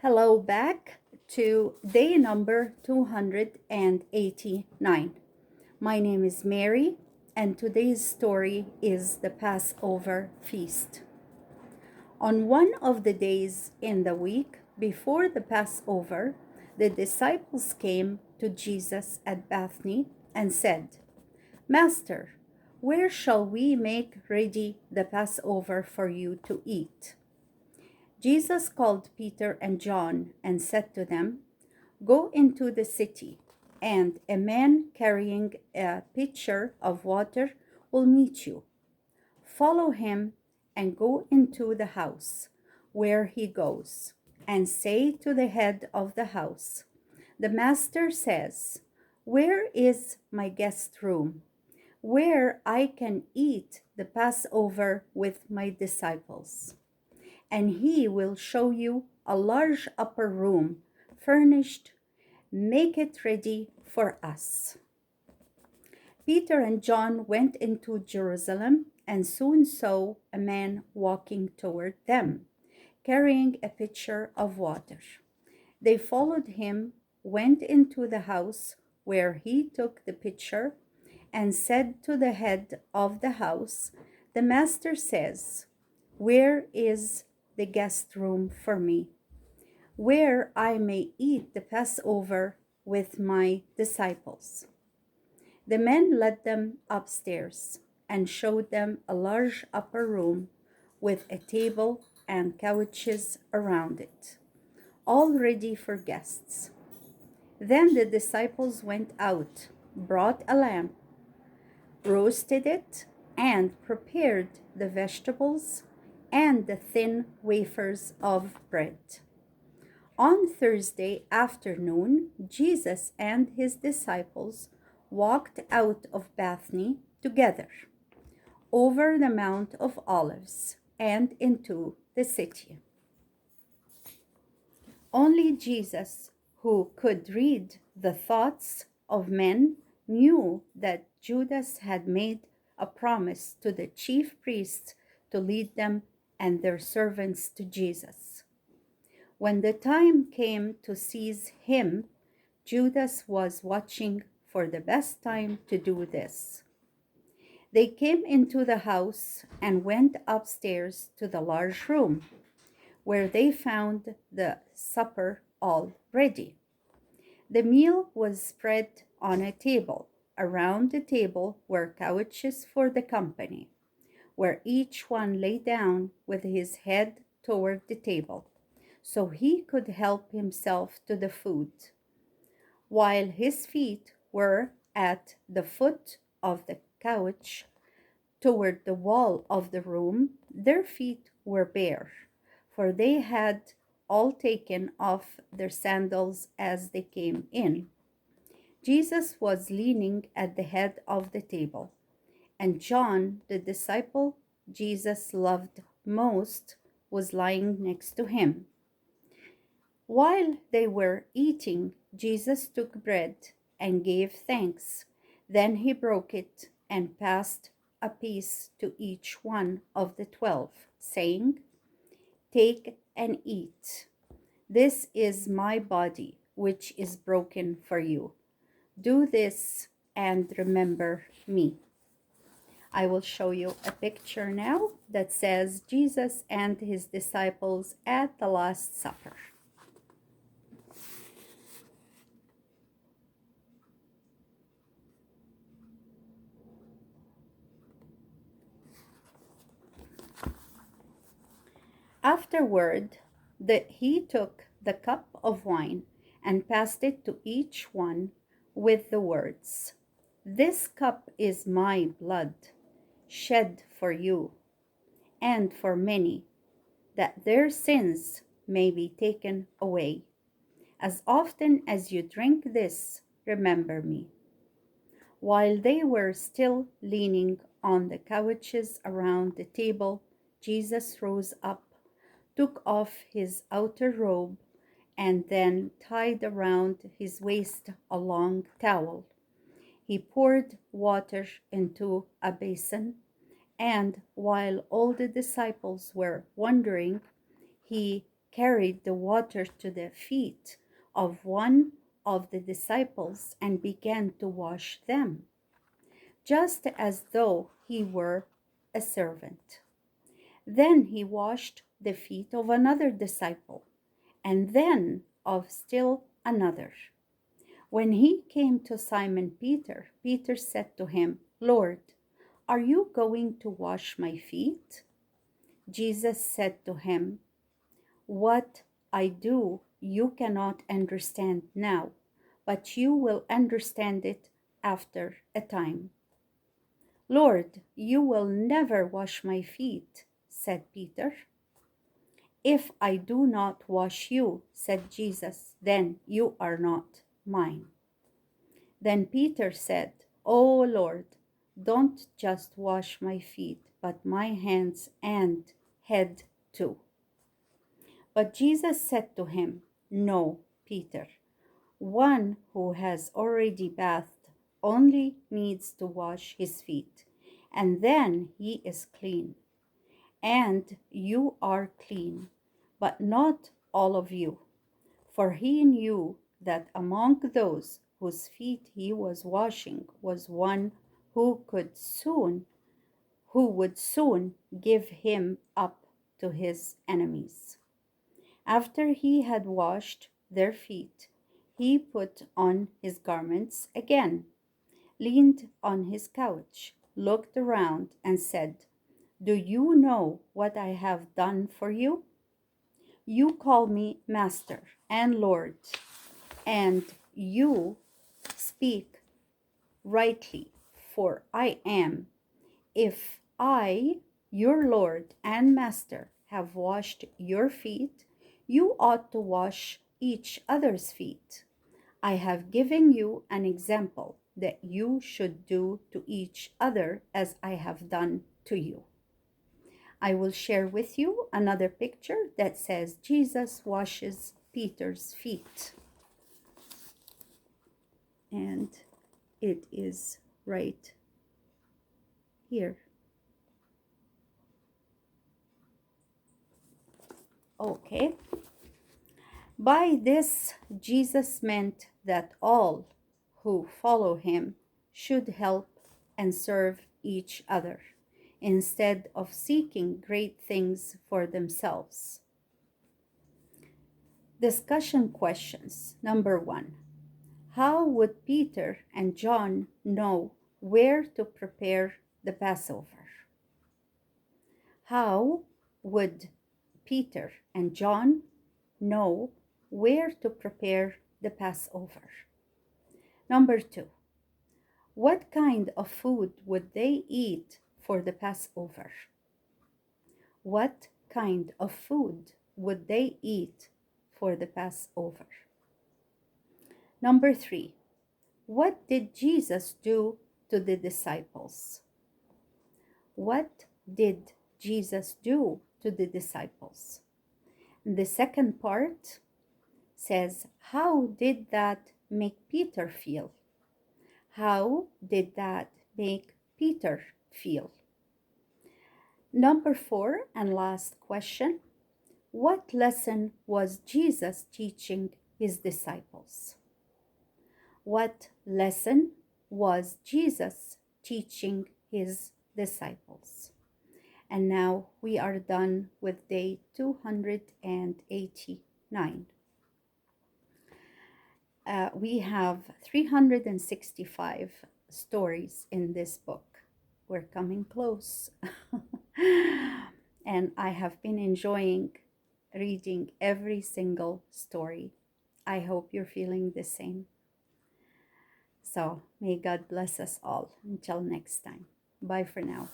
Hello, back to day number 289. My name is Mary, and today's story is the Passover Feast. On one of the days in the week before the Passover, the disciples came to Jesus at Bethany and said, Master, where shall we make ready the Passover for you to eat? Jesus called Peter and John and said to them, Go into the city, and a man carrying a pitcher of water will meet you. Follow him and go into the house where he goes, and say to the head of the house, The master says, Where is my guest room, where I can eat the Passover with my disciples? And he will show you a large upper room, furnished. Make it ready for us. Peter and John went into Jerusalem and soon saw a man walking toward them, carrying a pitcher of water. They followed him, went into the house where he took the pitcher, and said to the head of the house, The master says, Where is the guest room for me, where I may eat the Passover with my disciples? The men led them upstairs and showed them a large upper room with a table and couches around it, all ready for guests. Then the disciples went out, brought a lamb, roasted it, and prepared the vegetables and the thin wafers of bread. On Thursday afternoon, Jesus and his disciples walked out of Bethany together over the Mount of Olives and into the city. Only Jesus, who could read the thoughts of men, knew that Judas had made a promise to the chief priests to lead them and their servants to Jesus. When the time came to seize him, Judas was watching for the best time to do this. They came into the house and went upstairs to the large room, where they found the supper all ready. The meal was spread on a table. Around the table were couches for the company, where each one lay down with his head toward the table, so he could help himself to the food, while his feet were at the foot of the couch toward the wall of the room. Their feet were bare, for they had all taken off their sandals as they came in. Jesus was leaning at the head of the table, and John, the disciple Jesus loved most, was lying next to him. While they were eating, Jesus took bread and gave thanks. Then he broke it and passed a piece to each one of the 12, saying, Take and eat. This is my body, which is broken for you. Do this and remember me. I will show you a picture now that says Jesus and his disciples at the Last Supper. Afterward, he took the cup of wine and passed it to each one with the words, This cup is my blood, shed for you and for many, that their sins may be taken away. As often as you drink this, remember me. While they were still leaning on the couches around the table, Jesus rose up, took off his outer robe, and then tied around his waist a long towel. He poured water into a basin, and while all the disciples were wondering, he carried the water to the feet of one of the disciples and began to wash them, just as though he were a servant. Then he washed the feet of another disciple, and then of still another. When he came to Simon Peter, Peter said to him, Lord, are you going to wash my feet? Jesus said to him, what I do you cannot understand now, but you will understand it after a time. Lord, you will never wash my feet, said Peter. If I do not wash you, said Jesus, then you are not mine. Then Peter said, O Lord, don't just wash my feet, but my hands and head too. But Jesus said to him, no, Peter, one who has already bathed only needs to wash his feet, and then he is clean. And you are clean, but not all of you. For he knew that among those whose feet he was washing was one who would soon give him up to his enemies. After he had washed their feet, he put on his garments again, leaned on his couch, looked around, and said, do you know what I have done for you? You call me Master and Lord, and you speak rightly, for I am. If I, your Lord and Master, have washed your feet, you ought to wash each other's feet. I have given you an example that you should do to each other as I have done to you. I will share with you another picture that says Jesus washes Peter's feet. And it is right here. Okay. By this, Jesus meant that all who follow him should help and serve each other instead of seeking great things for themselves. Discussion questions. Number 1. How would Peter and John know where to prepare the Passover? How would Peter and John know where to prepare the Passover? Number 2. What kind of food would they eat for the Passover? What kind of food would they eat for the Passover? Number 3. What did Jesus do to the disciples? What did Jesus do to the disciples? The second part says, how did that make Peter feel? How did that make Peter feel? Number 4 and last question, what lesson was Jesus teaching his disciples? What lesson was Jesus teaching his disciples? And now we are done with day 289. We have 365 stories in this book. We're coming close. And I have been enjoying reading every single story. I hope you're feeling the same. So may God bless us all. Until next time. Bye for now.